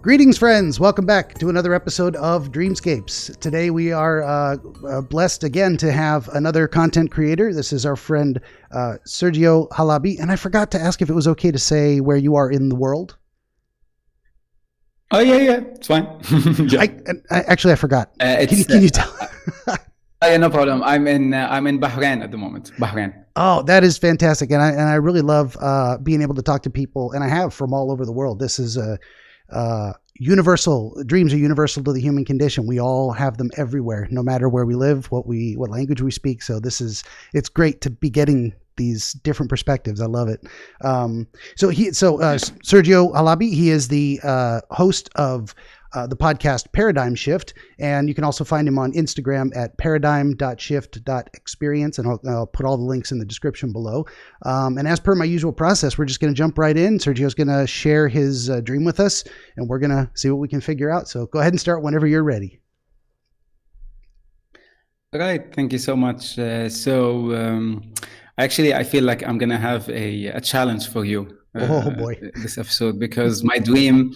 Greetings, friends. Welcome back to another episode of Dreamscapes. Today we are blessed again to have another content creator. This is our friend Sergio Halabi. And I forgot to ask if it was okay to say where you are in the world. Oh, yeah, it's fine. Yeah. I forgot. Can you tell? Yeah, no problem. I'm in Bahrain at the moment. Bahrain. Oh, that is fantastic. And I really love being able to talk to people, and I have, from all over the world. This is universal. Dreams are universal to the human condition. We all have them everywhere, no matter where we live, what language we speak. So it's great to be getting these different perspectives. I love it. Sergio Halabi, he is the host of the podcast Paradigm Shift, and you can also find him on Instagram at paradigm.shift.experience, and I'll put all the links in the description below. And as per my usual process, we're just going to jump right in. Sergio's going to share his dream with us, and we're going to see what we can figure out. So go ahead and start whenever you're ready. All right, thank you so much. Actually, I feel like I'm going to have a challenge for you this episode, because my dream,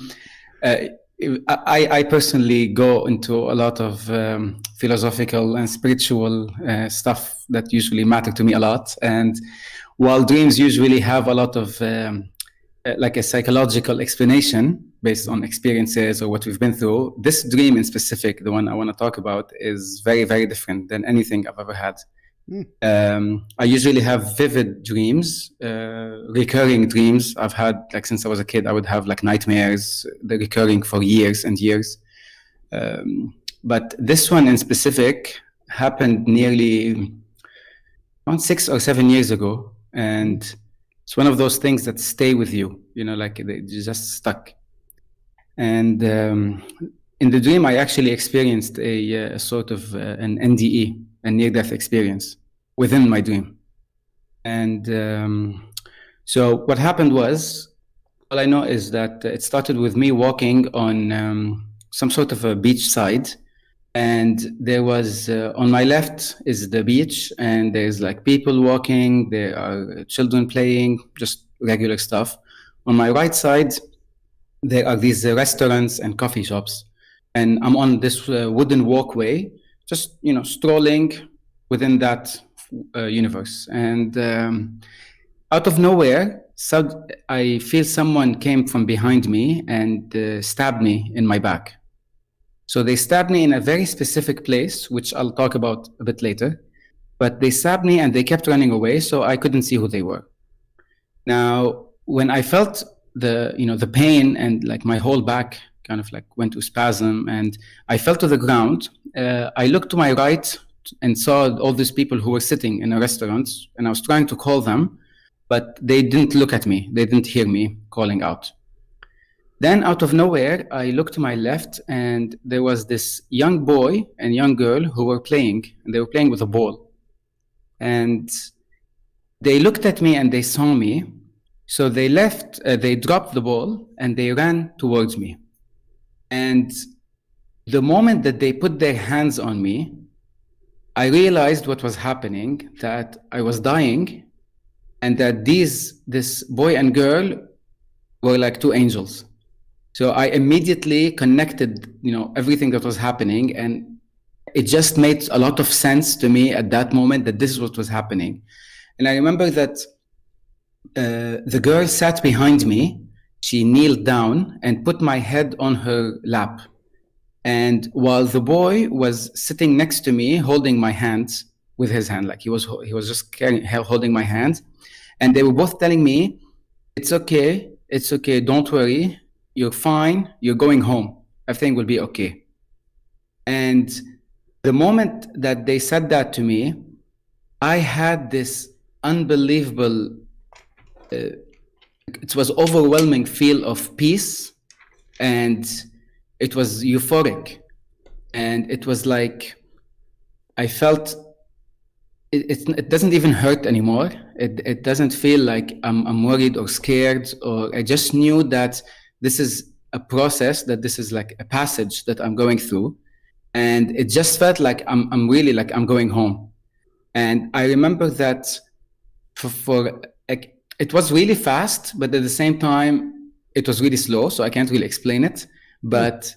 I personally go into a lot of philosophical and spiritual stuff that usually matter to me a lot. And while dreams usually have a lot of like a psychological explanation based on experiences or what we've been through, this dream in specific, the one I want to talk about, is very, very different than anything I've ever had. I usually have vivid dreams, recurring dreams. I've had, like, since I was a kid, I would have like nightmares, they're recurring for years and years. But this one in specific happened nearly around 6 or 7 years ago. And it's one of those things that stay with you, like they're just stuck. And in the dream, I actually experienced a sort of an NDE, a near-death experience within my dream. And so what happened was, all I know is that it started with me walking on some sort of a beach side. And there was, on my left is the beach, and there's like people walking, there are children playing, just regular stuff. On my right side, there are these restaurants and coffee shops. And I'm on this wooden walkway, just, strolling within that universe. And out of nowhere, I feel someone came from behind me and stabbed me in my back. So they stabbed me in a very specific place, which I'll talk about a bit later. But they stabbed me and they kept running away, so I couldn't see who they were. Now, when I felt the pain, and like my whole back kind of like went to spasm, and I fell to the ground, I looked to my right and saw all these people who were sitting in a restaurant, and I was trying to call them, but they didn't look at me. They didn't hear me calling out. Then out of nowhere, I looked to my left, and there was this young boy and young girl who were playing, and they were playing with a ball. And they looked at me and they saw me. So they dropped the ball and they ran towards me. And the moment that they put their hands on me, I realized what was happening, that I was dying, and that this boy and girl were like two angels. So I immediately connected, everything that was happening, and it just made a lot of sense to me at that moment that this is what was happening. And I remember that the girl sat behind me. She kneeled down and put my head on her lap. And while the boy was sitting next to me, holding my hands with his hand, like he was just holding my hand. And they were both telling me, it's okay, don't worry, you're fine, you're going home, everything will be okay. And the moment that they said that to me, I had this unbelievable, it was overwhelming feel of peace, and it was euphoric. And it was like, I felt, it doesn't even hurt anymore. It doesn't feel like I'm worried or scared, or I just knew that this is a process, that this is like a passage that I'm going through. And it just felt like I'm really like I'm going home. And I remember that it was really fast, but at the same time, it was really slow. So I can't really explain it. But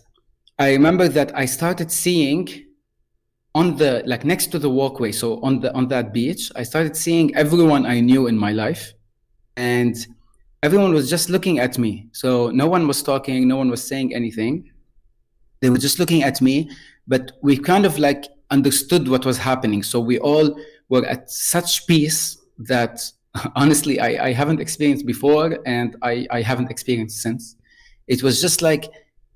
I remember that I started seeing on the like next to the walkway, so on that beach, I started seeing everyone I knew in my life, and everyone was just looking at me. So no one was talking, no one was saying anything. They were just looking at me, but we kind of like understood what was happening. So we all were at such peace that honestly, I haven't experienced before, and I haven't experienced since. It was just like,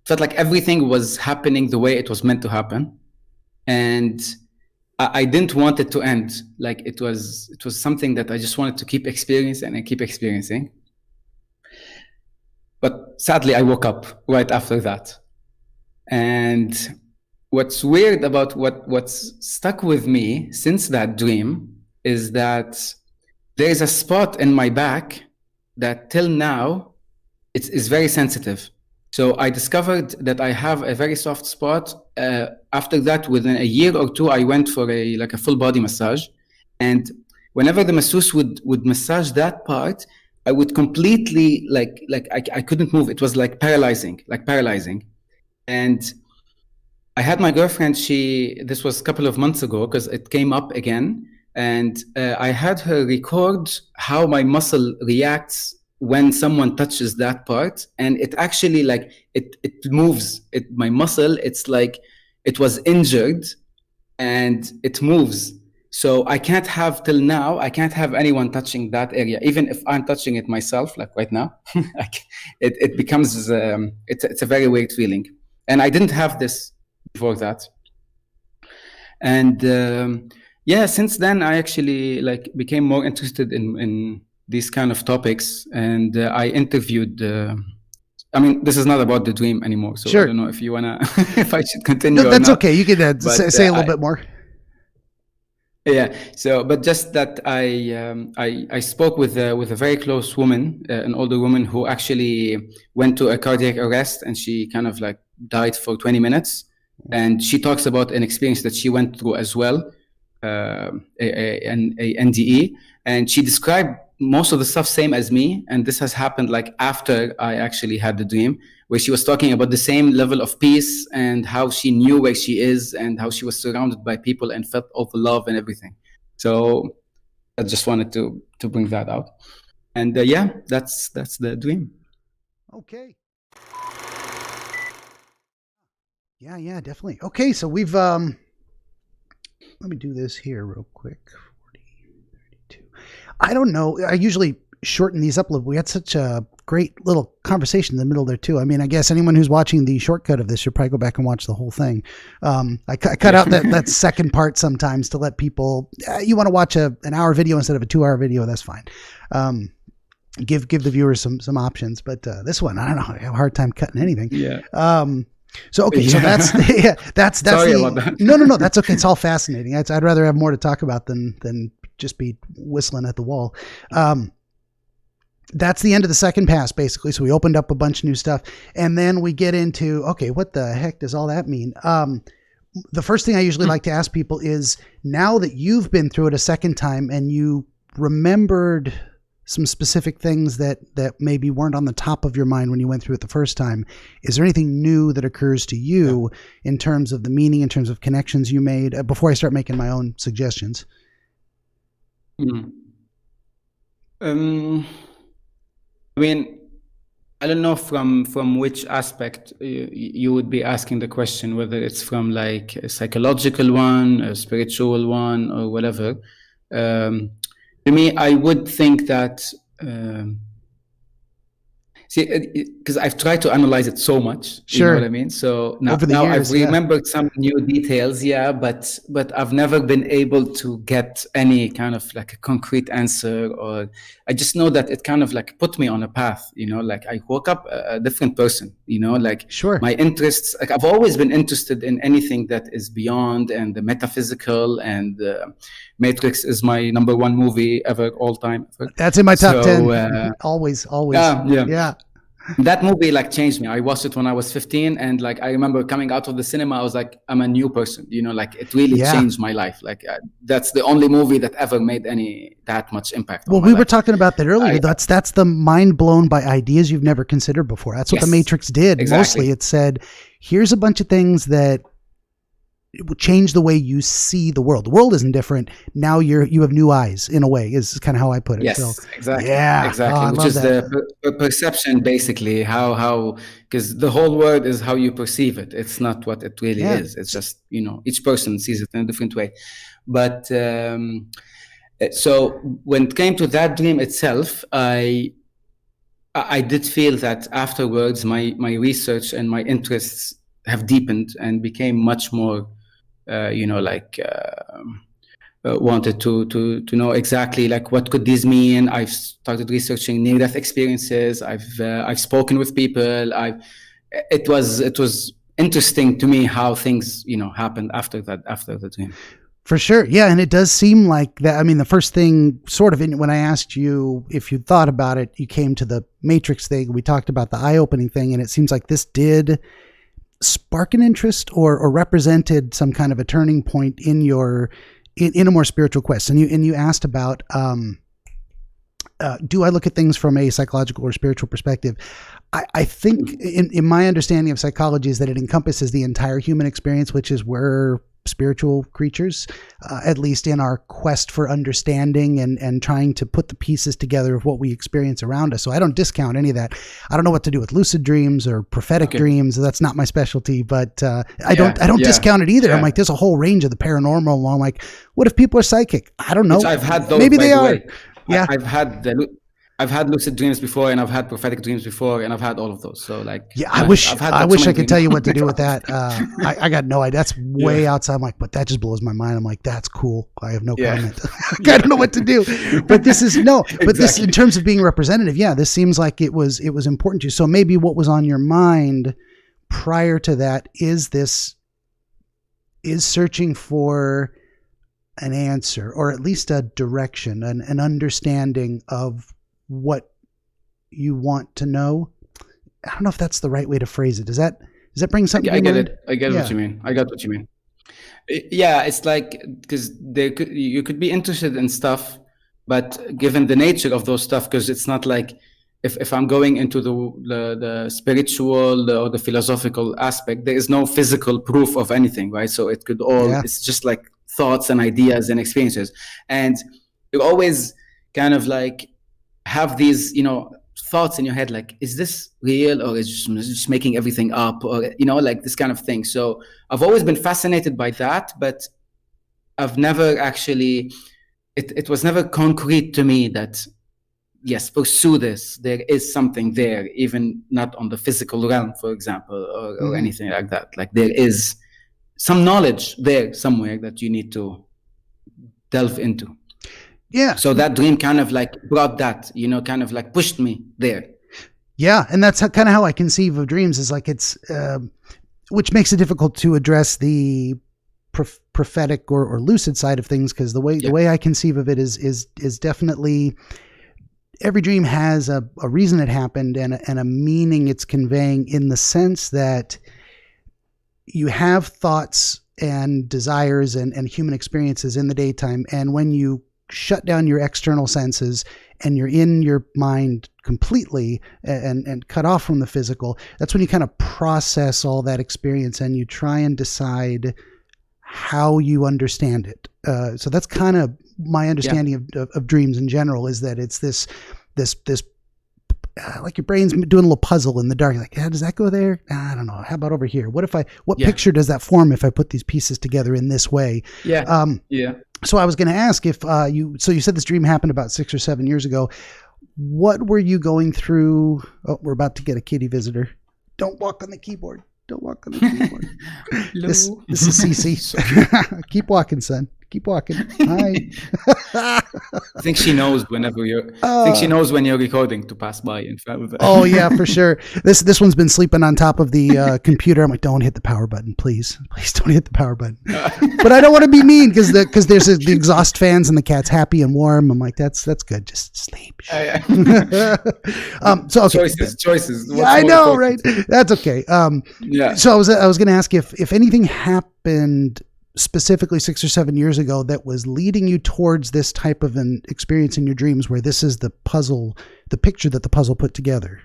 felt like everything was happening the way it was meant to happen. And I didn't want it to end. Like it was something that I just wanted to keep experiencing and keep experiencing. But sadly, I woke up right after that. And what's weird about what's stuck with me since that dream is that there is a spot in my back that till now is very sensitive. So I discovered that I have a very soft spot. After that, within a year or two, I went for a full body massage, and whenever the masseuse would massage that part, I would completely I couldn't move. It was like paralyzing. And I had my girlfriend. This was a couple of months ago because it came up again, and I had her record how my muscle reacts when someone touches that part, and it actually it moves. My muscle, it's like it was injured, and it moves. So I can't have anyone touching that area, even if I'm touching it myself, like right now. It becomes it's a very weird feeling, and I didn't have this before that. And since then I actually became more interested in these kind of topics, and I interviewed. I mean, this is not about the dream anymore, so sure. I don't know if you wanna, if I should continue. No, that's okay. You can say a little bit more. Yeah. So, but just that I spoke with a very close woman, an older woman who actually went to a cardiac arrest, and she kind of died for 20 minutes, and she talks about an experience that she went through as well, an NDE, and she described most of the stuff same as me, and this has happened after I actually had the dream, where she was talking about the same level of peace and how she knew where she is and how she was surrounded by people and felt all the love and everything. So I just wanted to bring that out. And that's the dream. Okay. Yeah, definitely. Okay, so we've let me do this here real quick. 40, 32. I don't know. I usually shorten these up a little. We had such a great little conversation in the middle there too. I mean, I guess anyone who's watching the shortcut of this should probably go back and watch the whole thing. I cut out that second part sometimes to let people. You want to watch an hour video instead of a 2-hour video? That's fine. Give the viewers some options. But this one, I don't know. I have a hard time cutting anything. Yeah. So okay, so that's Sorry about that. No, that's okay. It's all fascinating. I'd rather have more to talk about than just be whistling at the wall. That's the end of the second pass, basically. So we opened up a bunch of new stuff, and then we get into, okay, what the heck does all that mean? The first thing I usually like to ask people is, now that you've been through it a second time and you remembered some specific things that maybe weren't on the top of your mind when you went through it the first time, is there anything new that occurs to you in terms of the meaning, in terms of connections you made, before I start making my own suggestions? I mean, I don't know from which aspect you would be asking the question, whether it's from a psychological one, a spiritual one, or whatever. To me, I would think that, because I've tried to analyze it so much, Sure. You know what I mean? So now I've remembered some new details, but I've never been able to get any kind of a concrete answer, or I just know that it kind of put me on a path, I woke up a different person, Sure. My interests, I've always been interested in anything that is beyond and the metaphysical, and Matrix is my number one movie ever, all time. That's in my top 10. Always. Yeah. That movie like changed me. I watched it when I was 15, and like I remember coming out of the cinema, I was like, I'm a new person. Like it really Yeah. changed my life. Like that's the only movie that ever made that much impact on Well, my we life. were talking about that earlier. That's the mind blown by ideas you've never considered before. That's what Yes, The Matrix did. exactly. Mostly it said, here's a bunch of things that will change the way you see the world. The world isn't different. Now you have new eyes, in a way, is kind of how I put it. Yes, So, exactly. yeah. Exactly. Oh, I Which love is that. the perception, basically, how because the whole world is how you perceive it. It's not what it really Yeah. is. It's just, each person sees it in a different way. But so when it came to that dream itself, I did feel that afterwards my research and my interests have deepened and became much more, wanted to know exactly like what could this mean. I've started researching near-death experiences. I've spoken with people. It was interesting to me how things happened after the dream. For sure. Yeah. And it does seem like that. I mean, the first thing sort of when I asked you if you thought about it, you came to the Matrix thing. We talked about the eye-opening thing, and it seems like this did spark an interest or represented some kind of a turning point in your in a more spiritual quest. And you asked about do I look at things from a psychological or spiritual perspective? I think in my understanding of psychology is that it encompasses the entire human experience, which is we're spiritual creatures, at least in our quest for understanding and trying to put the pieces together of what we experience around us. So I don't discount any of that. I don't know what to do with lucid dreams or prophetic dreams. That's not my specialty, but I don't discount it either. I'm like, there's a whole range of the paranormal. I'm like, what if people are psychic? I don't know. Which I've had those, maybe by they the are. way. Yeah. I've had lucid dreams before, and I've had prophetic dreams before, and I've had all of those. So like, yeah, I wish I could tell you what to do with that. Oh I got no idea. That's way outside. I'm like, but that just blows my mind. I'm like, that's cool. I have no comment. I don't know what to do. But this is this in terms of being representative. Yeah, this seems like it was important to you. So maybe what was on your mind prior to that is searching for an answer, or at least a direction, an understanding of what you want to know. I don't know if that's the right way to phrase it. Does that bring something? I get it. I get what you mean. I got what you mean. Yeah, it's like because you could be interested in stuff, but given the nature of those stuff, because it's not like if I'm going into the spiritual or the philosophical aspect, there is no physical proof of anything, right? So it could it's just like thoughts and ideas and experiences, and you always kind of like have these thoughts in your head, like, is this real, or is just making everything up, or like this kind of thing. So I've always been fascinated by that, but I've never actually it was never concrete to me that yes, pursue this, there is something there, even not on the physical realm, for example, or anything like that. Like there is some knowledge there somewhere that you need to delve into. Yeah. So that dream kind of like brought that, kind of like pushed me there. Yeah. And that's kind of how I conceive of dreams, is like it's, which makes it difficult to address the prophetic or lucid side of things. Cause the way I conceive of it is definitely every dream has a reason it happened and a meaning it's conveying, in the sense that you have thoughts and desires and human experiences in the daytime. And when you shut down your external senses and you're in your mind completely and cut off from the physical, that's when you kind of process all that experience and you try and decide how you understand it. So that's kind of my understanding of dreams in general, is that it's this like your brain's doing a little puzzle in the dark. You're like, does that go there? I don't know. How about over here? What picture does that form if I put these pieces together in this way? Yeah. So I was going to ask if you said this dream happened about 6 or 7 years ago. What were you going through? Oh, we're about to get a kitty visitor. Don't walk on the keyboard. Don't walk on the keyboard. This is Cece. Keep walking, son. Keep walking. Hi. I think she knows whenever you're. I think she knows when you're recording to pass by in front of. Oh yeah, for sure. This one's been sleeping on top of the computer. I'm like, don't hit the power button, please don't hit the power button. But I don't want to be mean because there's the exhaust fans and the cat's happy and warm. I'm like, that's good. Just sleep. So okay. Choices. Yeah, I know, right? That's okay. Yeah. So I was going to ask if anything happened specifically 6 or 7 years ago that was leading you towards this type of an experience in your dreams where this is the puzzle, the picture that the puzzle put together.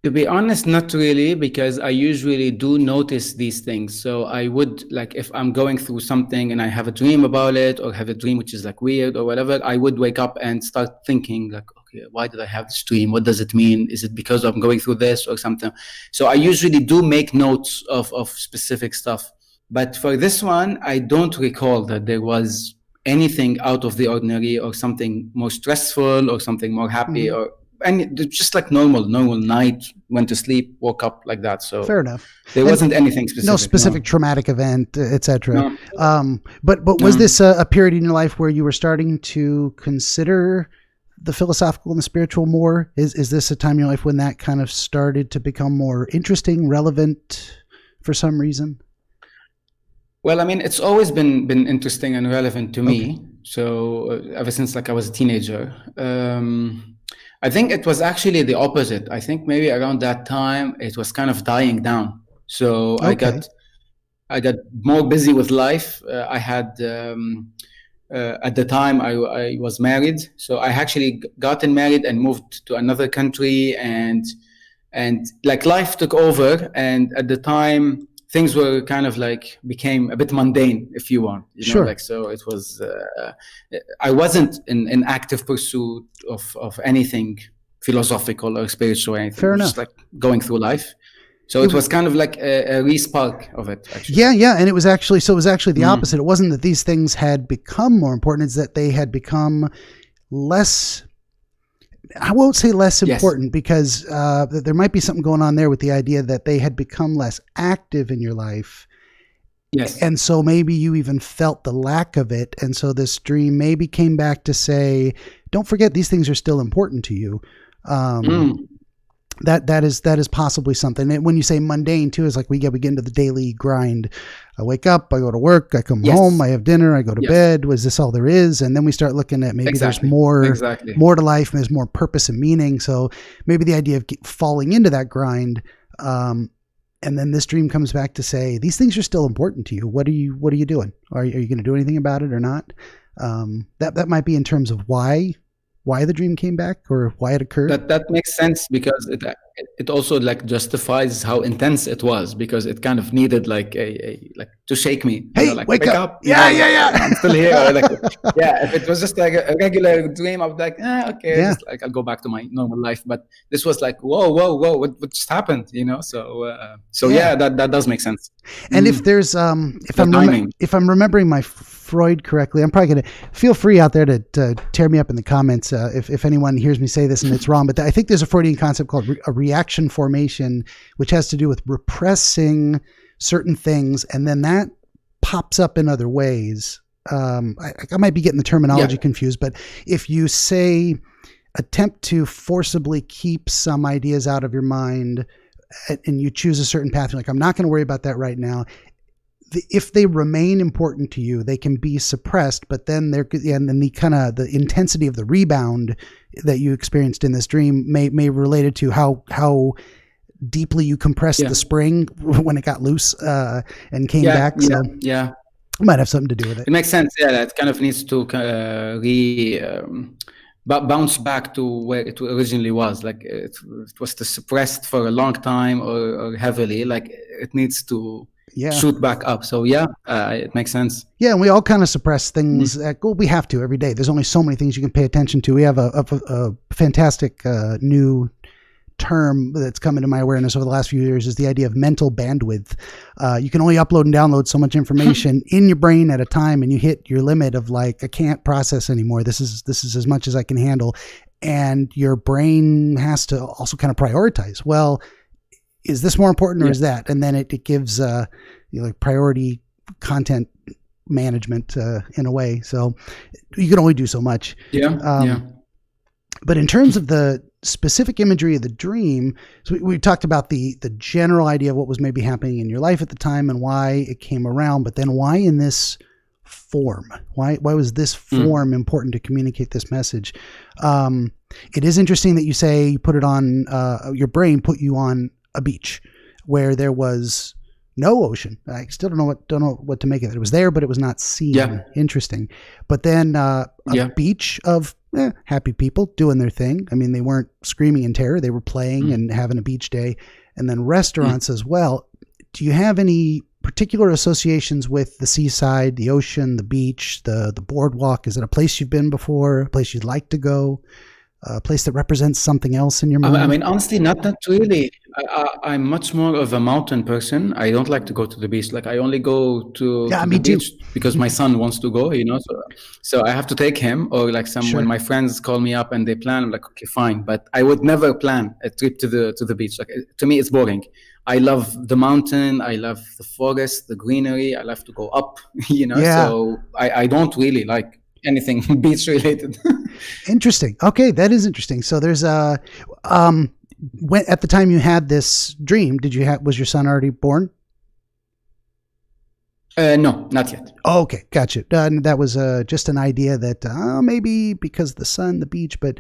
To be honest, not really, because I usually do notice these things. So I would, like, if I'm going through something and I have a dream about it, or have a dream which is like weird or whatever, I would wake up and start thinking like, okay, why did I have this dream? What does it mean? Is it because I'm going through this or something? So I usually do make notes of specific stuff. But for this one, I don't recall that there was anything out of the ordinary or something more stressful or something more happy or and just like normal night, went to sleep, woke up like that. So fair enough. There wasn't anything specific. No specific traumatic event, etc. No. But was this a period in your life where you were starting to consider the philosophical and the spiritual more? Is this a time in your life when that kind of started to become more interesting, relevant for some reason? Well, I mean, it's always been interesting and relevant to me. So ever since like I was a teenager. I think it was actually the opposite. I think maybe around that time it was kind of dying down. So I got more busy with life. I had at the time I was married, so I actually gotten married and moved to another country, and like life took over. And at the time things were kind of like became a bit mundane, if you want. You know, like, so it was, I wasn't in active pursuit of anything philosophical or spiritual or anything. Fair enough. Just like going through life. So it was kind of like a re-spark of it, actually. Yeah. And it was actually the opposite. It wasn't that these things had become more important. It's that they had become less, I won't say less important, because there might be something going on there with the idea that they had become less active in your life. Yes. And so maybe you even felt the lack of it. And so this dream maybe came back to say, don't forget, these things are still important to you. That is possibly something. And when you say mundane too, is like we get into the daily grind. I wake up, I go to work, I come home, I have dinner, I go to bed. Was this all there is? And then we start looking at maybe there's more to life, and there's more purpose and meaning. So maybe the idea of falling into that grind, and then this dream comes back to say, these things are still important to you. What are you doing? Are you going to do anything about it or not? That might be in terms of why the dream came back or why it occurred. That makes sense, because it also like justifies how intense it was, because it kind of needed like a to shake me. Hey, like, wake up. Yeah. I'm still here. If it was just like a regular dream, I would be like, okay, just, like, I'll go back to my normal life. But this was like, whoa, what just happened? You know? So that does make sense. And if there's if I'm remembering my Freud correctly, I'm probably going to feel free out there to tear me up in the comments if anyone hears me say this and it's wrong. But I think there's a Freudian concept called a reaction formation, which has to do with repressing certain things, and then that pops up in other ways. I might be getting the terminology confused, but if you say attempt to forcibly keep some ideas out of your mind and you choose a certain path, you're like, I'm not going to worry about that right now. If they remain important to you, they can be suppressed, but then the kind of the intensity of the rebound that you experienced in this dream may relate it to how deeply you compressed the spring when it got loose and came back. So it might have something to do with it. It makes sense. Yeah, that kind of needs to bounce back to where it originally was. Like it was suppressed for a long time or heavily. Like it needs to shoot back up. So it makes sense. Yeah, and we all kind of suppress things. We have to every day. There's only so many things you can pay attention to. We have a fantastic new term that's come into my awareness over the last few years, is the idea of mental bandwidth. You can only upload and download so much information in your brain at a time, and you hit your limit of like, I can't process anymore. This is as much as I can handle. And your brain has to also kind of prioritize. Well, is this more important or is that? And then it gives like priority content management in a way. So you can only do so much. Yeah. But in terms of the specific imagery of the dream, so we talked about the general idea of what was maybe happening in your life at the time and why it came around, but then why in this form? Why was this form important to communicate this message? It is interesting that you say you put it on, your brain put you on a beach where there was no ocean. I still don't know what to make of it. It was there, but it was not seen. Yeah. Interesting. But then a beach of happy people doing their thing. I mean, they weren't screaming in terror. They were playing and having a beach day. And then restaurants as well. Do you have any particular associations with the seaside, the ocean, the beach, the boardwalk? Is it a place you've been before, a place you'd like to go, a place that represents something else in your mind? I mean, honestly, not really. I'm much more of a mountain person. I don't like to go to the beach. Like, I only go to the beach because my son wants to go, so I have to take him, or like when my friends call me up and they plan, I'm like, okay, fine. But I would never plan a trip to the beach. Like, to me, it's boring. I love the mountain. I love the forest, the greenery. I love to go up, so I don't really like anything beach related. Interesting. Okay, that is interesting. So there's when at the time you had this dream, was your son already born? No, not yet. Oh, okay, gotcha. That was just an idea that maybe because of the sun, the beach, but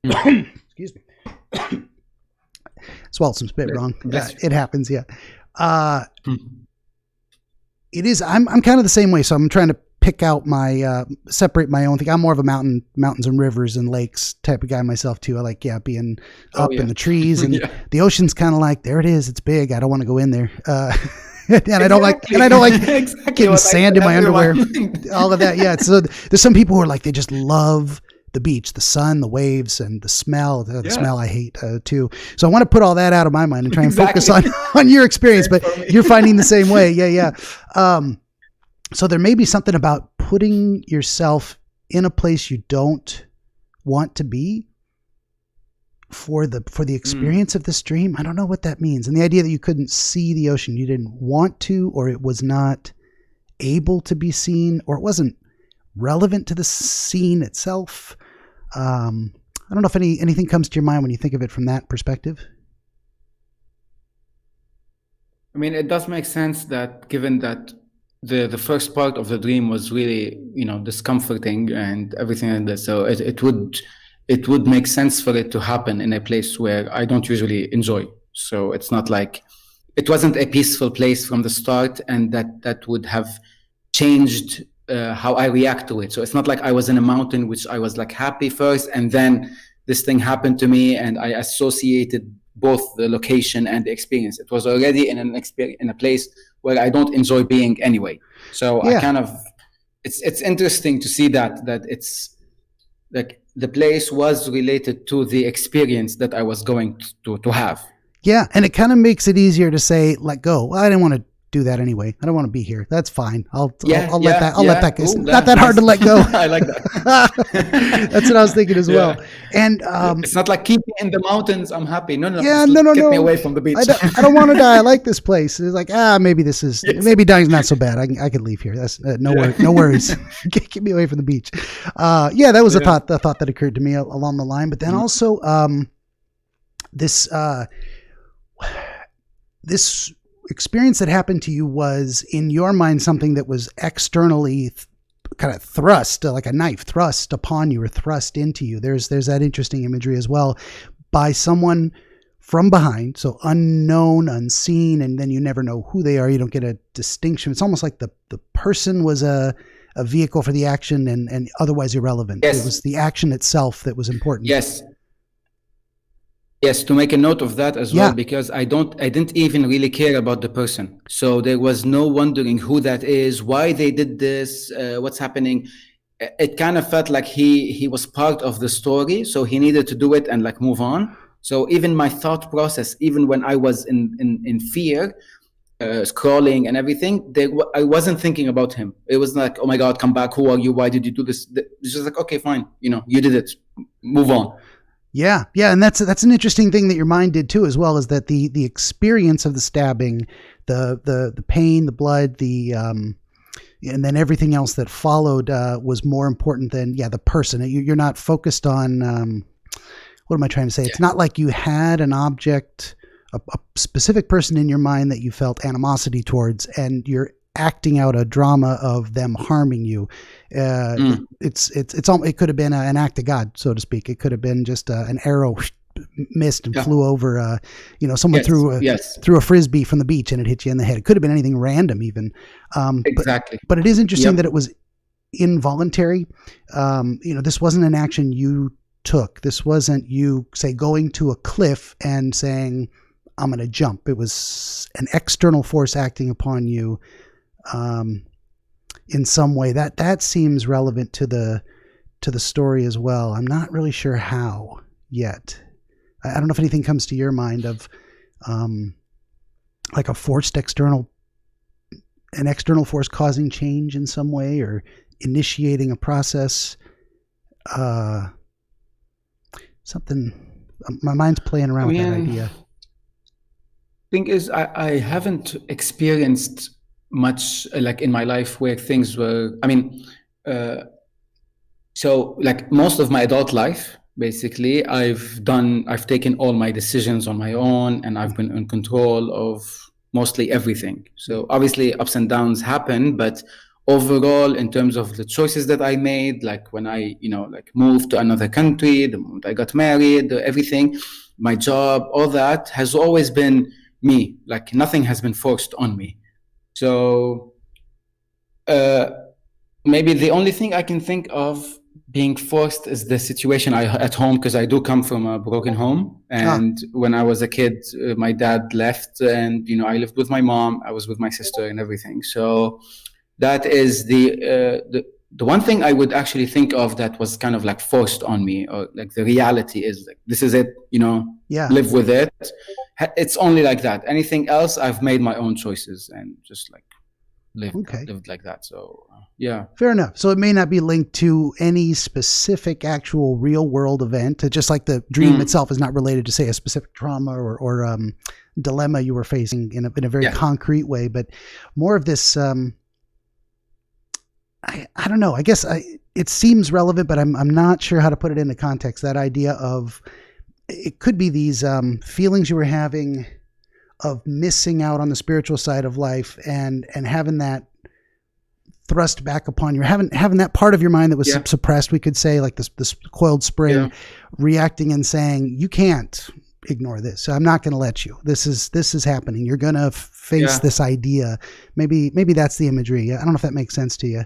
excuse me. Swallowed some spit wrong. It happens. Yeah. It is. I'm kind of the same way. So I'm trying to pick out separate my own thing. I'm more of a mountains and rivers and lakes type of guy myself too. I like, being up in the trees, and the ocean's kind of like, there it is. It's big. I don't want to go in there. And I don't like getting sand in my underwear, all of that. Yeah. So there's some people who are like, they just love the beach, the sun, the waves, and the smell. The smell I hate too. So I want to put all that out of my mind and try and focus on your experience, but you're finding the same way. Yeah. So there may be something about putting yourself in a place you don't want to be for the experience of this dream. I don't know what that means. And the idea that you couldn't see the ocean, you didn't want to, or it was not able to be seen, or it wasn't relevant to the scene itself. I don't know if anything comes to your mind when you think of it from that perspective. I mean, it does make sense that given that the first part of the dream was really, discomforting and everything like that. So it would make sense for it to happen in a place where I don't usually enjoy. So it's not like it wasn't a peaceful place from the start, and that would have changed how I react to it. So it's not like I was in a mountain, which I was like happy first, and then this thing happened to me, and I associated both the location and the experience. It was already in a place where I don't enjoy being anyway. So I kind of, it's interesting to see that it's like the place was related to the experience that I was going to have. Yeah, and it kind of makes it easier to say, let go. Well, I didn't want to do that anyway. I don't want to be here. That's fine. I'll let that go. It's not that hard to let go. I like that. That's what I was thinking as well. And it's not like keep me in the mountains. I'm happy. No. Get me away from the beach. I don't want to die. I like this place. It's like maybe dying's not so bad. I could leave here. That's no worries. Get me away from the beach. That was a thought that occurred to me along the line. But then also this experience that happened to you was, in your mind, something that was externally kind of thrust, like a knife thrust upon you or thrust into you. There's that interesting imagery as well, by someone from behind, so unknown, unseen, and then you never know who they are. You don't get a distinction. It's almost like the person was a vehicle for the action and otherwise irrelevant. Yes. It was the action itself that was important. Yes, to make a note of that as well, because I didn't even really care about the person. So there was no wondering who that is, why they did this, what's happening. It kind of felt like he was part of the story, so he needed to do it and like move on. So even my thought process, even when I was in fear, scrolling and everything, I wasn't thinking about him. It was like, oh my God, come back. Who are you? Why did you do this? It's just like, okay, fine. You did it. Move on. Yeah, and that's an interesting thing that your mind did too, as well, is that the experience of the stabbing the pain, the blood, and then everything else that followed was more important than the person. You're not focused on what am I trying to say? It's not like you had an object, a specific person in your mind that you felt animosity towards, and you're acting out a drama of them harming you. It could have been an act of God, so to speak. It could have been just an arrow missed and flew over, someone threw a frisbee from the beach and it hit you in the head. It could have been anything random even. Exactly. But it is interesting that it was involuntary. This wasn't an action you took. This wasn't you, say, going to a cliff and saying, I'm going to jump. It was an external force acting upon you in some way. That seems relevant to the story as well. I'm not really sure how yet. I don't know if anything comes to your mind of like a forced external force causing change in some way or initiating a process. Something, my mind's playing around with that idea. Thing is, I haven't experienced much like in my life where things were, so like most of my adult life, basically, I've taken all my decisions on my own, and I've been in control of mostly everything. So obviously ups and downs happen, but overall, in terms of the choices that I made, like when I, moved to another country, the moment I got married, everything, my job, all that has always been me. Like nothing has been forced on me. So maybe the only thing I can think of being forced is the situation at home, because I do come from a broken home. And when I was a kid, my dad left, and, I lived with my mom, I was with my sister and everything. So that is the one thing I would actually think of that was kind of like forced on me, or like the reality is like, this is it, live with it. It's only like that. Anything else, I've made my own choices and just like lived like that. So fair enough. So it may not be linked to any specific actual real world event. Just like the dream itself is not related to, say, a specific trauma or dilemma you were facing in a very concrete way, but more of this. I don't know. I guess it seems relevant, but I'm not sure how to put it into context. That idea of it could be these feelings you were having of missing out on the spiritual side of life, and having that thrust back upon you, having that part of your mind that was suppressed. We could say like this coiled spring reacting and saying, you can't ignore this. So I'm not going to let you. This is happening. You're going to face this idea. Maybe that's the imagery. I don't know if that makes sense to you.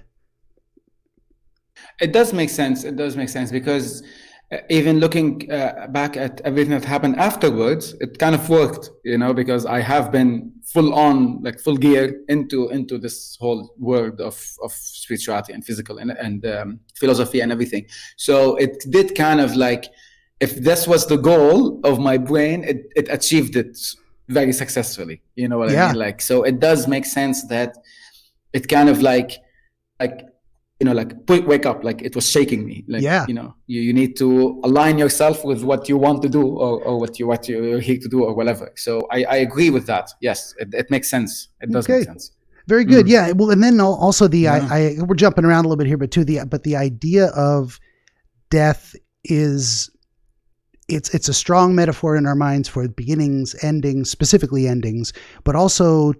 It does make sense. It does make sense, because even looking back at everything that happened afterwards, it kind of worked, because I have been full on, like full gear into this whole world of spirituality and physical and philosophy and everything. So it did kind of like, if this was the goal of my brain, it achieved it very successfully. You know what I mean? Like, so it does make sense that it kind of like wake up, like it was shaking me. Like, you need to align yourself with what you want to do, or what you're here to do, or whatever. So I agree with that. Yes, it makes sense. It does make sense. Very good. Yeah. Well, and then also we're jumping around a little bit here, but the idea of death is, it's a strong metaphor in our minds for beginnings, endings, specifically endings, but also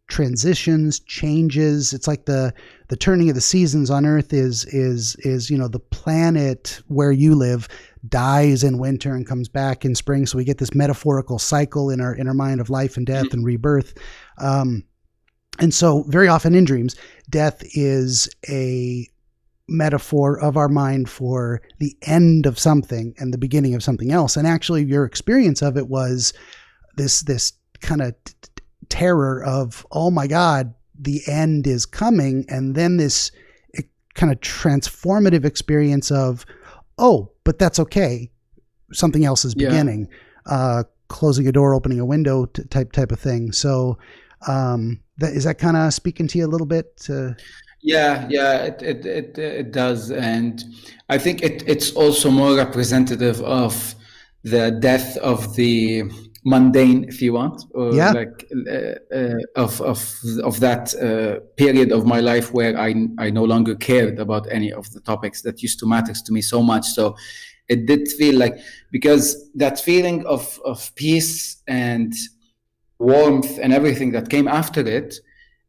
transitions, changes. It's like the turning of the seasons on Earth is the planet where you live dies in winter and comes back in spring. So we get this metaphorical cycle in our mind of life and death and rebirth. And so very often in dreams, death is a metaphor of our mind for the end of something and the beginning of something else. And actually your experience of it was this kind of terror of, oh my God, the end is coming. And then this kind of transformative experience of, oh, but that's okay. Something else is beginning, closing a door, opening a window type of thing. So is that kind of speaking to you a little bit? It does. And I think it's also more representative of the death of the mundane, if you want, or Yeah. like of that period of my life where I no longer cared about any of the topics that used to matter to me so much. So it did feel like, because that feeling of peace and warmth and everything that came after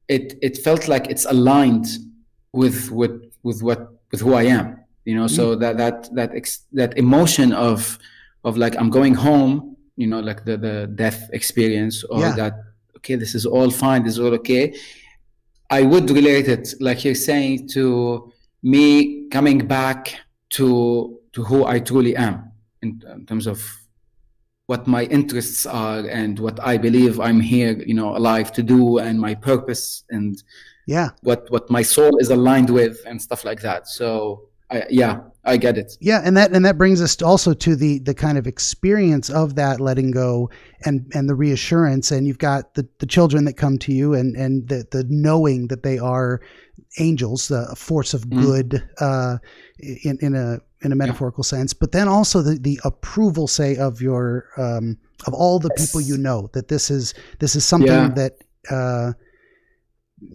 it felt like it's aligned with who I am, so that emotion of like I'm going home, like the death experience, or Yeah. that, okay, this is all fine, this is all okay. I would relate it, like you're saying, to me coming back to who I truly am in terms of what my interests are and what I believe I'm here, alive to do, and my purpose, and Yeah. what my soul is aligned with, and stuff like that. So I get it. Yeah, and that brings us also to the kind of experience of that letting go and the reassurance. And you've got the children that come to you, and the knowing that they are angels, a force of good, in a metaphorical sense, but then also the approval, say, of your of all the people that this is something that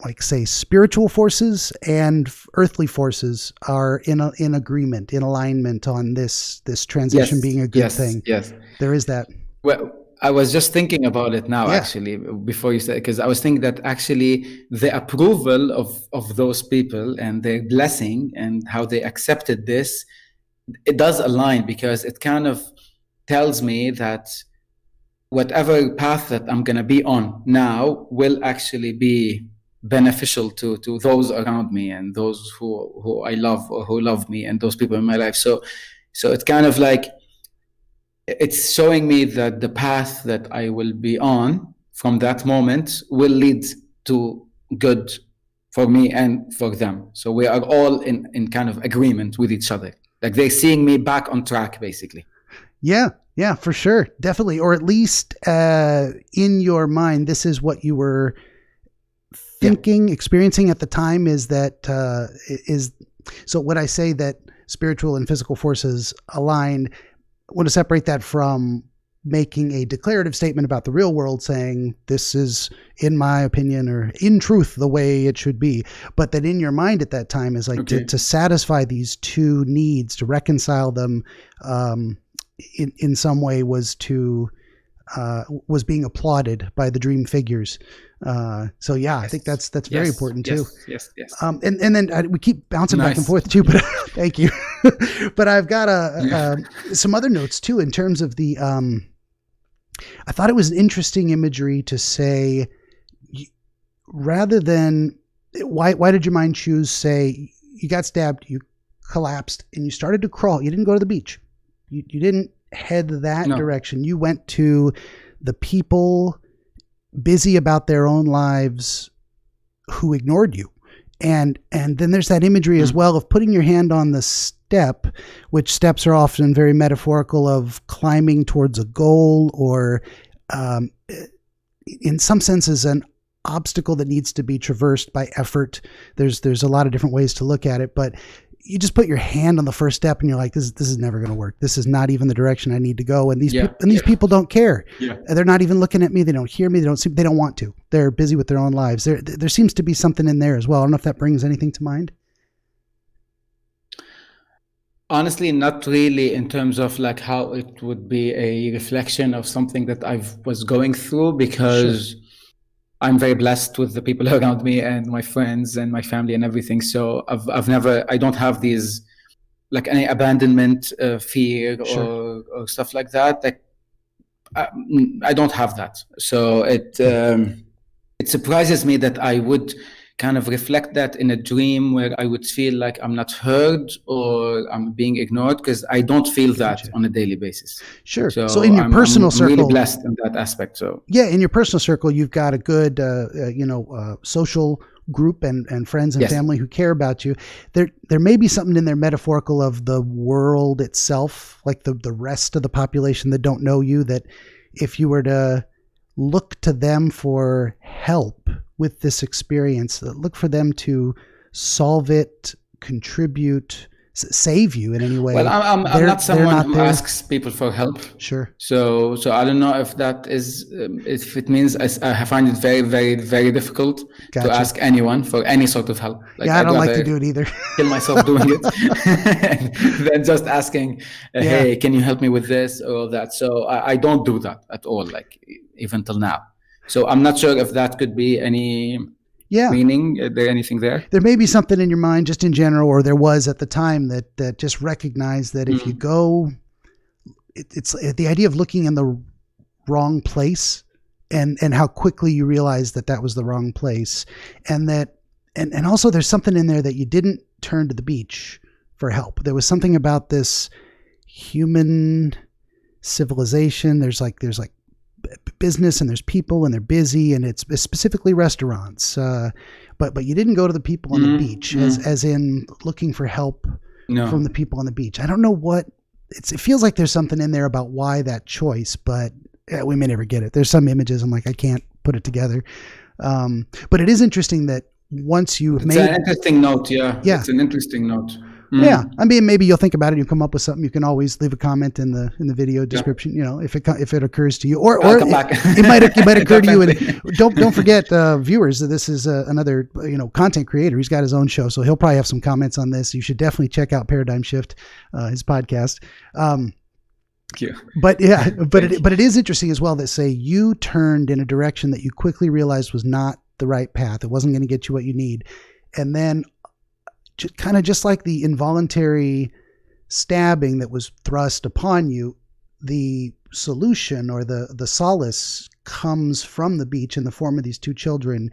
like, say, spiritual forces and earthly forces are in agreement, in alignment on this transition being a good thing. Yes, there is that. Well, I was just thinking about it now, actually, before you said, because I was thinking that actually the approval of those people and their blessing and how they accepted this, it does align, because it kind of tells me that whatever path that I'm going to be on now will actually be beneficial to those around me, and those who I love, or who love me, and those people in my life. So it's kind of like, it's showing me that the path that I will be on from that moment will lead to good for me and for them. So we are all in kind of agreement with each other. Like, they're seeing me back on track, basically. Yeah, for sure. Definitely. Or at least in your mind, this is what you were thinking, experiencing at the time, is that so when I say that spiritual and physical forces aligned, I want to separate that from making a declarative statement about the real world, saying this is, in my opinion, or in truth, the way it should be. But that in your mind at that time is like, to satisfy these two needs, to reconcile them in some way, was being applauded by the dream figures. So I think that's very important too. Yes. And then we keep bouncing back and forth too, but thank you. But I've got some other notes too, in terms of the, I thought it was an interesting imagery to say, rather than, why did your mind choose, say, you got stabbed, you collapsed, and you started to crawl. You didn't go to the beach. You didn't head that direction. You went to the people busy about their own lives who ignored you. And then there's that imagery as well of putting your hand on the step, which steps are often very metaphorical, of climbing towards a goal, or in some senses an obstacle that needs to be traversed by effort. There's a lot of different ways to look at it, but you just put your hand on the first step and you're like, this is never going to work. This is not even the direction I need to go. And these people don't care. Yeah. They're not even looking at me. They don't hear me. They don't want to. They're busy with their own lives. There seems to be something in there as well. I don't know if that brings anything to mind. Honestly, not really, in terms of like how it would be a reflection of something that I was going through, because I'm very blessed with the people around me and my friends and my family and everything. So I don't have these, like, any abandonment fear or stuff like that. Like, I don't have that. So it surprises me that I would kind of reflect that in a dream where I would feel like I'm not heard or I'm being ignored, because I don't feel that on a daily basis. Sure. So in your personal circle, I'm really blessed in that aspect. So in your personal circle, you've got a good, social group and friends and family who care about you. There may be something in there metaphorical of the world itself, like the rest of the population that don't know you, that if you were to look to them for help with this experience, look for them to solve it, contribute, save you in any way. Well, I'm not someone who asks people for help. Sure. So I don't know if that is, if it means I find it very, very, very difficult to ask anyone for any sort of help. Like, yeah, I don't like to do it either. Kill myself doing it than just asking, hey, can you help me with this or that? So I don't do that at all, like even till now. So I'm not sure if that could be any meaning. Is there anything there? There may be something in your mind just in general, or there was at the time that just recognized that if you go, it's the idea of looking in the wrong place and how quickly you realize that was the wrong place. And that, and also there's something in there that you didn't turn to the beach for help. There was something about this human civilization. There's like business and there's people and they're busy and it's specifically restaurants. But you didn't go to the people on the beach as in looking for help from the people on the beach. I don't know what it feels like there's something in there about why that choice, but we may never get it. There's some images I'm like, I can't put it together. But it is interesting that once you it's an interesting note. Yeah. It's an interesting note. Yeah, I mean, maybe you'll think about it. You come up with something. You can always leave a comment in the video description. You know, if it occurs to you, or it might occur to you. And don't forget, viewers, this is another content creator. He's got his own show, so he'll probably have some comments on this. You should definitely check out Paradigm Shift, his podcast. Thank you. But it is interesting as well that say you turned in a direction that you quickly realized was not the right path. It wasn't going to get you what you need, and then. Kind of just like the involuntary stabbing that was thrust upon you, the solution or the solace comes from the beach in the form of these two children,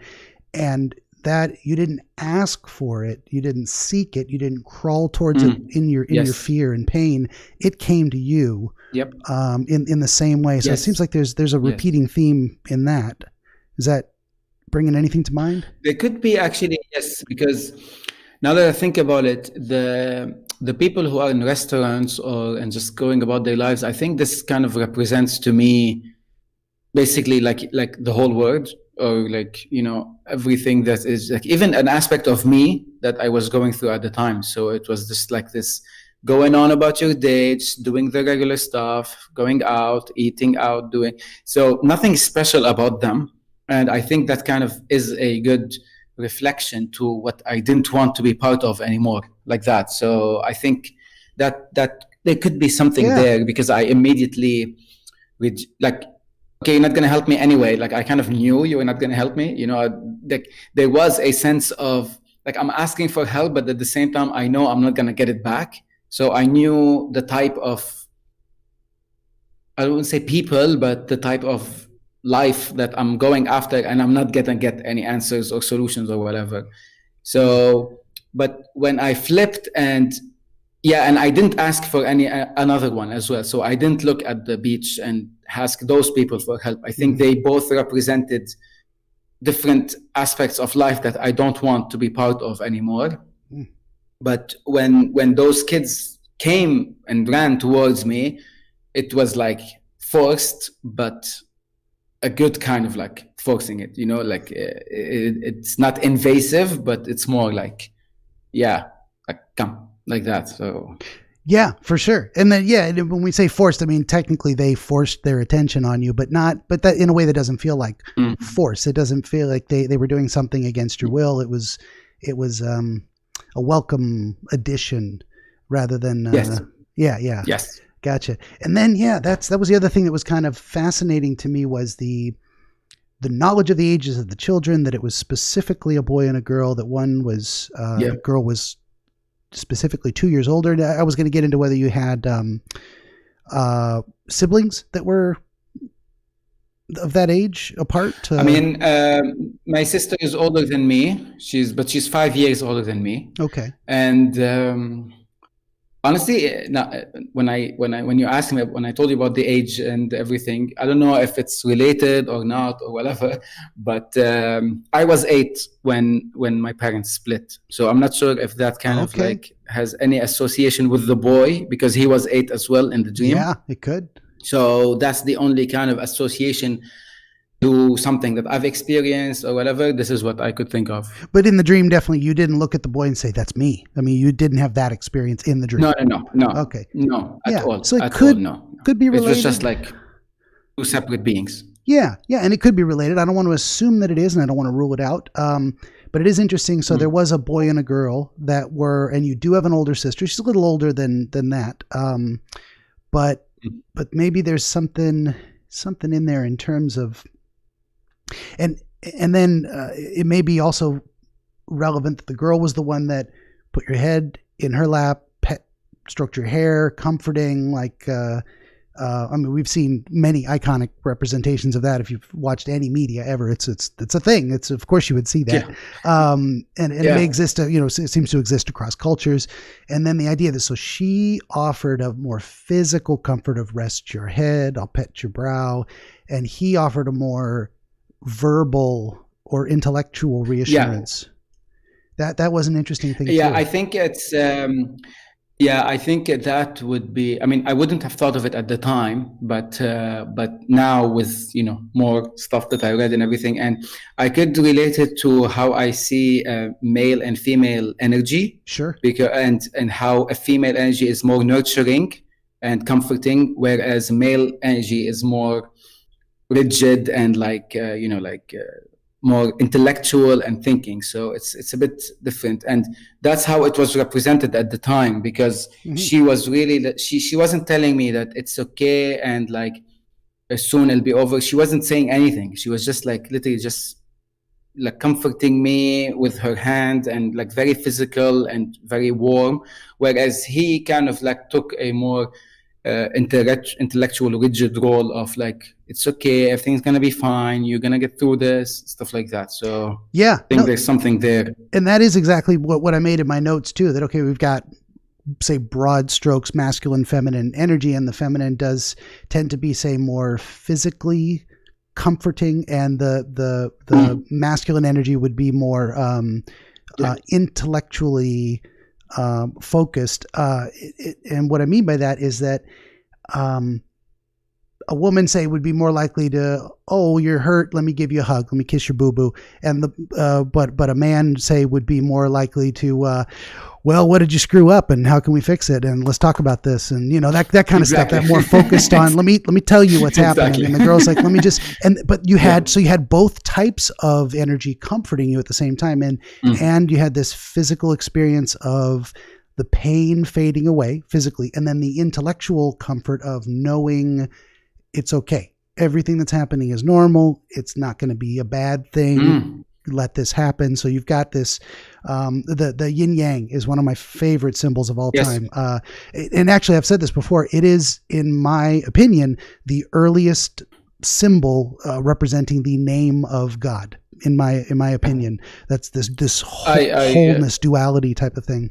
and that you didn't ask for it, you didn't seek it, you didn't crawl towards it in your fear and pain. It came to you. Yep. In the same way. So it seems like there's a repeating theme in that. Is that bringing anything to mind? There could be actually, yes, because. Now that I think about it, the people who are in restaurants and just going about their lives, I think this kind of represents to me basically like the whole world, or everything that is like even an aspect of me that I was going through at the time. So it was just like this going on about your dates, doing the regular stuff, going out, eating out, so nothing special about them. And I think that kind of is a good reflection to what I didn't want to be part of anymore, like that. So I think that there could be something there, because I immediately okay, you're not going to help me anyway. Like I kind of knew you were not going to help me. There was a sense of like, I'm asking for help, but at the same time, I know I'm not going to get it back. So I knew the type of, I don't want to say people, but the type of life that I'm going after, and I'm not gonna get any answers or solutions or whatever. So, but when I flipped and I didn't ask for another one as well. So I didn't look at the beach and ask those people for help. I think they both represented different aspects of life that I don't want to be part of anymore. But when those kids came and ran towards me, it was like forced, but a good kind of like forcing it, like it's not invasive, but it's more like, like come like that. So yeah, for sure. And then when we say forced, I mean technically they forced their attention on you, but that in a way that doesn't feel like force. It doesn't feel like they were doing something against your will. It was a welcome addition rather than yes. Gotcha. And then, that was the other thing that was kind of fascinating to me, was the knowledge of the ages of the children, that it was specifically a boy and a girl, that one was, the girl was specifically 2 years older. And I was going to get into whether you had siblings that were of that age apart. I mean, my sister is older than me. She's 5 years older than me. Okay. And, honestly, when you asked me, when I told you about the age and everything, I don't know if it's related or not or whatever, but I was 8 when my parents split. So I'm not sure if that kind of like has any association with the boy, because he was 8 as well in the dream. Yeah, it could. So that's the only kind of association do something that I've experienced or whatever, this is what I could think of. But in the dream, definitely, you didn't look at the boy and say, "That's me." I mean, you didn't have that experience in the dream. No. Okay. No, at all. So it at could all, no. could be It related. was just like two separate beings. Yeah, and it could be related. I don't want to assume that it is, and I don't want to rule it out. But it is interesting. So there was a boy and a girl that were, and you do have an older sister. She's a little older than that. But maybe there's something in there in terms of, and then it may be also relevant that the girl was the one that put your head in her lap, stroked your hair, comforting, like. I mean, we've seen many iconic representations of that. If you've watched any media ever, it's a thing. It's, of course you would see that. Yeah. And it may exist, it seems to exist across cultures. And then the idea that, so she offered a more physical comfort of rest your head, I'll pet your brow. And he offered a more verbal or intellectual reassurance. Yeah. That was an interesting thing. Yeah. Too. I think it's, I think that would be, I mean, I wouldn't have thought of it at the time, but now with, more stuff that I read and everything, and I could relate it to how I see male and female energy. Sure. Because, and how a female energy is more nurturing and comforting, whereas male energy is more rigid and more intellectual and thinking. So it's a bit different, and that's how it was represented at the time, because she was really, she wasn't telling me that it's okay and like soon it'll be over. She wasn't saying anything. She was just like literally just like comforting me with her hand, and like very physical and very warm, whereas he kind of like took a more intellectual rigid role of like, it's okay, everything's gonna be fine, you're gonna get through this, stuff like that. So I think there's something there, and that is exactly what I made in my notes too, that okay, we've got, say, broad strokes, masculine, feminine energy, and the feminine does tend to be, say, more physically comforting, and the masculine energy would be more intellectually focused. And what I mean by that is that a woman, say, would be more likely to, oh, you're hurt, let me give you a hug, let me kiss your boo-boo. And but a man, say, would be more likely to, well, what did you screw up and how can we fix it? And let's talk about this. And, that kind of stuff, that more focused on, let me tell you what's happening. And the girl's like, let me just, but you had, so you had both types of energy comforting you at the same time. And you had this physical experience of the pain fading away physically. And then the intellectual comfort of knowing it's okay. Everything that's happening is normal. It's not going to be a bad thing. Let this happen. So you've got this, the yin yang is one of my favorite symbols of all time. And actually I've said this before, it is, in my opinion, the earliest symbol representing the name of God, in my opinion. That's this wholeness, duality type of thing.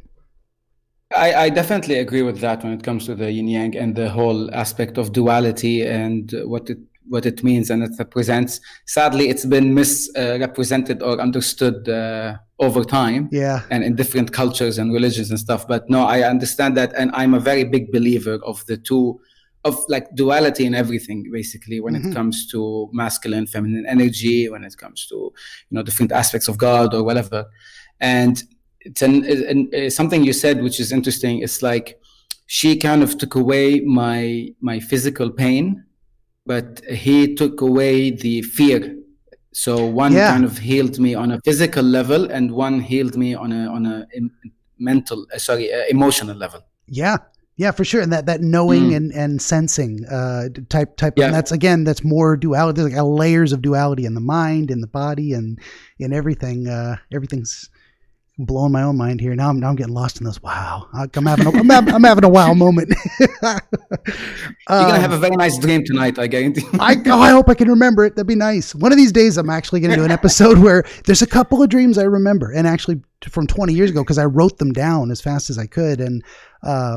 I definitely agree with that when it comes to the yin yang and the whole aspect of duality and what it means and it represents. Sadly, it's been misrepresented or understood over time, and in different cultures and religions and stuff. But no, I understand that, and I'm a very big believer of the two, of like duality in everything, basically, when it comes to masculine, feminine energy, when it comes to different aspects of God or whatever. And it's something you said, which is interesting. It's like she kind of took away my physical pain, but he took away the fear. So one kind of healed me on a physical level, and one healed me on a emotional level. Yeah, for sure. And that knowing and sensing type. And that's more duality. There's like layers of duality in the mind, in the body, and in everything. Everything's blowing my own mind here. Now I'm getting lost in this. Wow, I'm having a wow moment. You're gonna have a very nice dream tonight, I guarantee. I hope I can remember it. That'd be nice. One of these days, I'm actually going to do an episode where there's a couple of dreams I remember, and actually from 20 years ago, because I wrote them down as fast as I could, and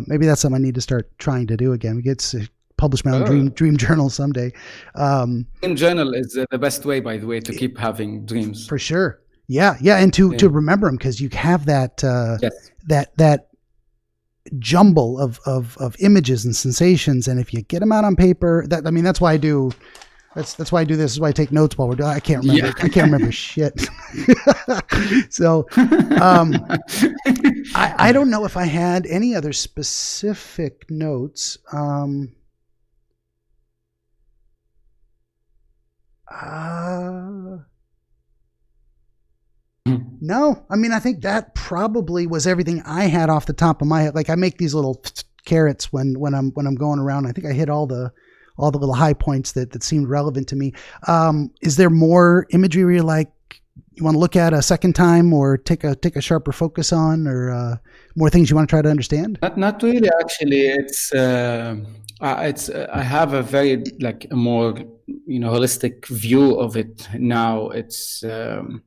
maybe that's something I need to start trying to do again. We get to publish my own dream journal someday. Dream journal is the best way, by the way, to keep having dreams. For sure. Yeah, and to remember them, because you have that that jumble of images and sensations, and if you get them out on paper, that's why I do That's why I do this. Is why I take notes while we're doing. I can't remember. I can't remember shit. So, I don't know if I had any other specific notes. No, I mean, I think that probably was everything I had off the top of my head. Like I make these little carrots when I'm going around. I think I hit all the little high points that seemed relevant to me. Is there more imagery where you're like, you want to look at a second time or take a sharper focus on, or more things you want to try to understand? Not really, actually. I have a very like a more holistic view of it now. It's kind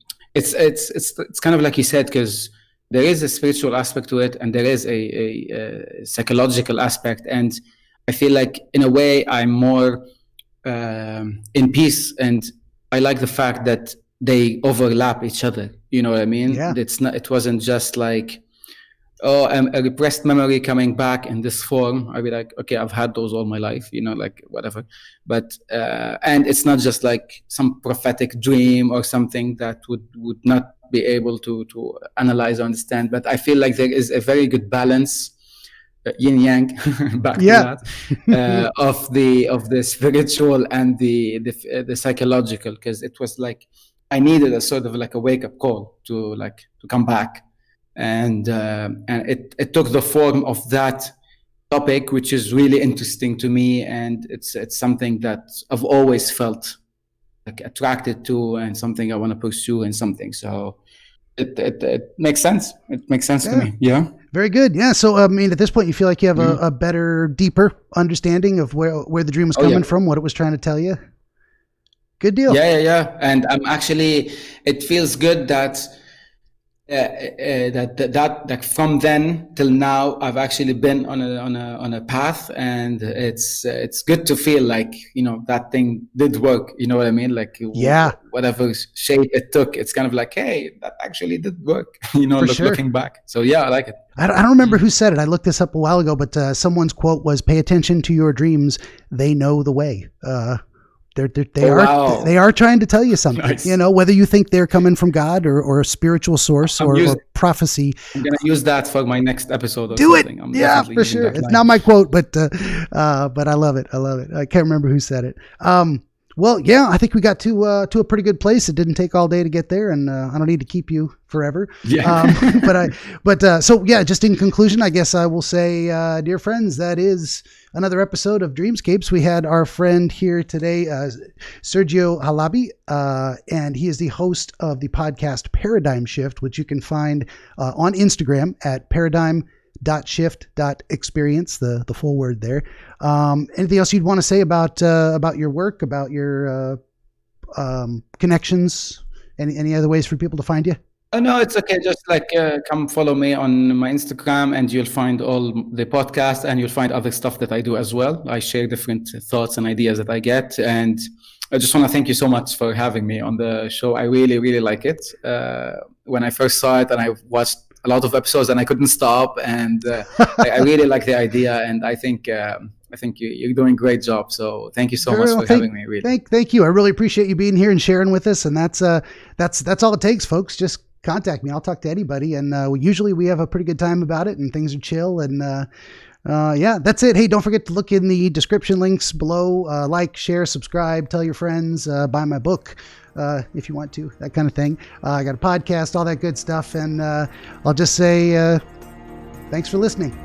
of like you said, because there is a spiritual aspect to it, and there is a psychological aspect, and I feel like in a way I'm more in peace, and I like the fact that they overlap each other. You know what I mean? Yeah. It wasn't just like, oh, a repressed memory coming back in this form. I'd be like, okay, I've had those all my life, like whatever. But and it's not just like some prophetic dream or something that would not be able to analyze or understand. But I feel like there is a very good balance, yin yang, back to that, of the spiritual and the psychological, because it was like I needed a sort of like a wake up call to come back. And it took the form of that topic, which is really interesting to me, and it's something that I've always felt like attracted to, and something I want to pursue, and something. So it makes sense. It makes sense to me. Yeah. Very good. Yeah. So I mean, at this point, you feel like you have a better, deeper understanding of where the dream was coming from, what it was trying to tell you. Good deal. Yeah. And I'm actually, it feels good that. That like from then till now I've actually been on a path, and it's good to feel like that thing did work. You know what I mean? Like whatever shape it took, it's kind of like, hey, that actually did work. Looking back. So yeah, I like it. I don't remember who said it. I looked this up a while ago, but someone's quote was, "Pay attention to your dreams; they know the way." They are trying to tell you something, nice. Whether you think they're coming from God or a spiritual source or prophecy. I'm going to use that for my next episode. Or Do something. it. For sure. It's not my quote, but I love it. I can't remember who said it. Well, yeah, I think we got to a pretty good place. It didn't take all day to get there, and I don't need to keep you forever. Yeah. So yeah, just in conclusion, I guess I will say, dear friends, that is another episode of Dreamscapes. We had our friend here today, Sergio Halabi, and he is the host of the podcast Paradigm Shift, which you can find on Instagram at paradigm.shift.experience, the full word there. Anything else you'd want to say about your work, about your connections, any other ways for people to find you? Oh, no, it's okay. Just come follow me on my Instagram, and you'll find all the podcast, and you'll find other stuff that I do as well. I share different thoughts and ideas that I get. And I just want to thank you so much for having me on the show. I really, really like it. When I first saw it, and I watched a lot of episodes, and I couldn't stop. And I really like the idea, and I think you're doing a great job. So thank you so much for having me. Really. Thank you. I really appreciate you being here and sharing with us. And that's all it takes, folks. Just contact me. I'll talk to anybody. And usually we have a pretty good time about it, and things are chill. And yeah, that's it. Hey, don't forget to look in the description links below. Like, share, subscribe, tell your friends, buy my book if you want to, that kind of thing. I got a podcast, all that good stuff. And I'll just say thanks for listening.